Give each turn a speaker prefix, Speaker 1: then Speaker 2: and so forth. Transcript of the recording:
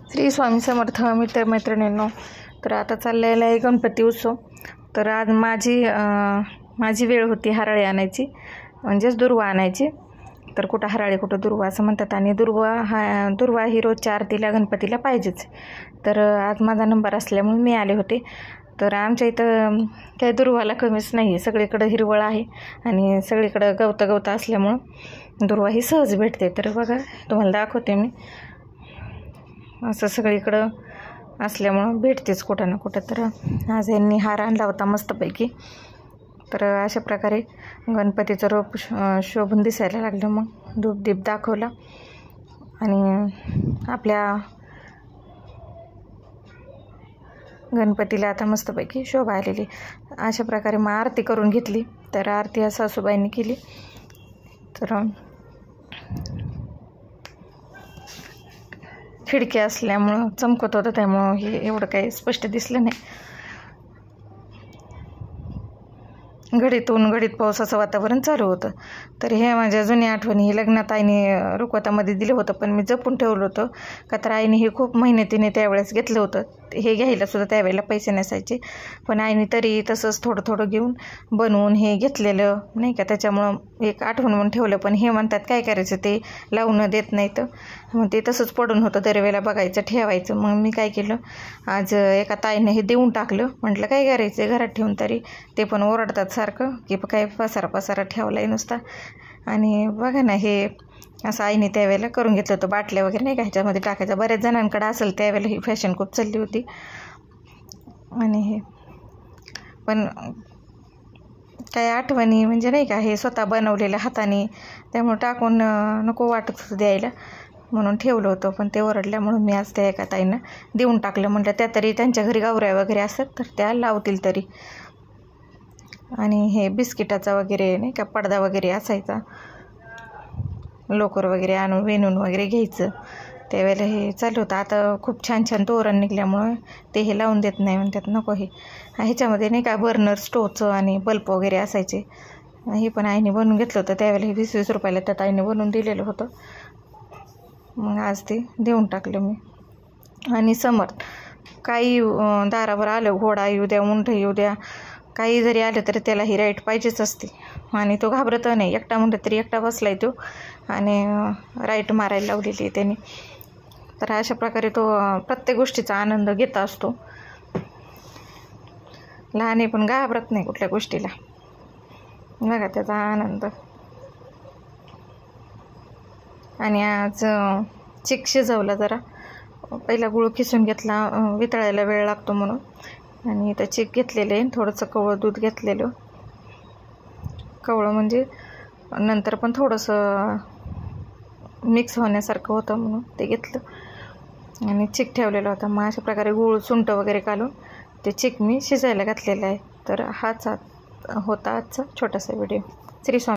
Speaker 1: श्री स्वामी समर्थ मित्रमैत्रिणींनो, तर आता चाललेला आहे गणपती उत्सव. तर आज माझी वेळ होती हराळी आणायची, म्हणजेच दुर्वा आणायची. तर कुठं हराळी कुठं दुर्वा असं म्हणतात, आणि दुर्वा ही रोजच्या आरतीला गणपतीला पाहिजेच. तर आज माझा नंबर असल्यामुळे मी आले होते. तर आमच्या इथं काही दुर्वाला कमीच नाही आहे, सगळीकडं हिरवळ आहे आणि सगळीकडं गवतं असल्यामुळं दुर्वा ही सहज भेटते. तर बघा, तुम्हाला दाखवते मी. असं सगळीकडं असल्यामुळं भेटतेच कुठं ना कुठं. तर आज यांनी हार आणला होता मस्तपैकी. तर अशा प्रकारे गणपतीचं रूप शोभून दिसायला लागलं. मग धूपदीप दाखवला आणि आपल्या गणपतीला आता मस्तपैकी शोभा आलेली. अशा प्रकारे मग आरती करून घेतली. तर आरती सासूबाईंनी केली. तर खिडकी असल्यामुळं चमकत होतं, त्यामुळं हे एवढं काही स्पष्ट दिसलं नाही. घडीतून घडीत पावसाचं वातावरण चालू होतं. तर हे माझ्या जुन्या आठवणी. हे लग्नात आईने रुखवतामध्ये दिलं होतं, पण मी जपून ठेवलं होतं. का तर आईने हे खूप मेहनतीने त्यावेळेस घेतलं होतं. हे घ्यायला सुद्धा त्यावेळेला पैसे नसायचे, पण आईने तरी तसंच थोडं थोडं घेऊन बनवून हे घेतलेलं नाही का. त्याच्यामुळं एक आठवण म्हणून ठेवलं. पण हे म्हणतात काय करायचं, ते लावून देत नाही. तर मग ते तसंच पडून होतं, दरवेळेला बघायचं ठेवायचं. मग मी काय केलं, आज एका ताईने हे देऊन टाकलं. म्हटलं काय करायचं घरात ठेवून, तरी ते पण ओरडतात सारखं की काय पसारा ठेवला आहे नुसता. आणि बघा ना, हे असं आईने त्यावेळेला करून घेतलं होतं. बाटल्या वगैरे नाही का ह्याच्यामध्ये टाकायचं. बऱ्याच जणांकडे असेल त्यावेळेला, ही फॅशन खूप चालली होती. आणि हे पण काय आठवणी म्हणजे नाही का, हे स्वतः बनवलेल्या हाताने, त्यामुळे टाकून नको वाटत होतं द्यायला, म्हणून ठेवलं होतं. पण ते ओरडल्यामुळं मी आज त्या एका ताईनं देऊन टाकलं. म्हटलं त्या तरी त्यांच्या घरी गावऱ्या वगैरे असतात तर त्या लावतील तरी. आणि हे बिस्किटाचा वगैरे नाही का पडदा वगैरे असायचा, लोकर वगैरे आणून वेणून वगैरे घ्यायचं. त्यावेळेला हे चालू होतं. आता खूप छान छान तोरण निघल्यामुळं ते हे लावून देत नाही, म्हणतात नको. हे ह्याच्यामध्ये नाही का बर्नर स्टोवचं आणि बल्ब वगैरे असायचे. हे पण आईने बनवून घेतलं होतं त्यावेळेला. हे 20-20 रुपयाला त्यात आईने बनवून दिलेलं होतं. मग आज ते देऊन टाकलं मी. आणि समर्थ काही दारावर आलं, घोडा येऊ द्या, उंट येऊ द्या, काही जरी आलं तरी त्याला ही राईट पाहिजेच असते. आणि तो घाबरत नाही. एकटा म्हणलं तरी एकटा बसलाय तो, आणि राईट मारायला लावलेली आहे त्याने. तर अशा प्रकारे तो प्रत्येक गोष्टीचा आनंद घेत असतो. लहान आहे पण घाबरत नाही कुठल्या गोष्टीला. बघा त्याचा आनंद. आणि आज चिक शिजवला जरा. पहिला गुळ खिसून घेतला, वितळायला वेळ लागतो म्हणून. आणि इथं चिक घेतलेलं आहे, थोडंसं कवळं दूध घेतलेलं. कवळं म्हणजे नंतर पण थोडंसं मिक्स होण्यासारखं होतं म्हणून ते घेतलं. आणि चिक ठेवलेला होता. मग अशा प्रकारे गूळ सुंठ वगैरे घालून ते चिक मी शिजायला घातलेलं आहे. तर हाच होता आजचा छोटासा व्हिडिओ. श्री स्वामी.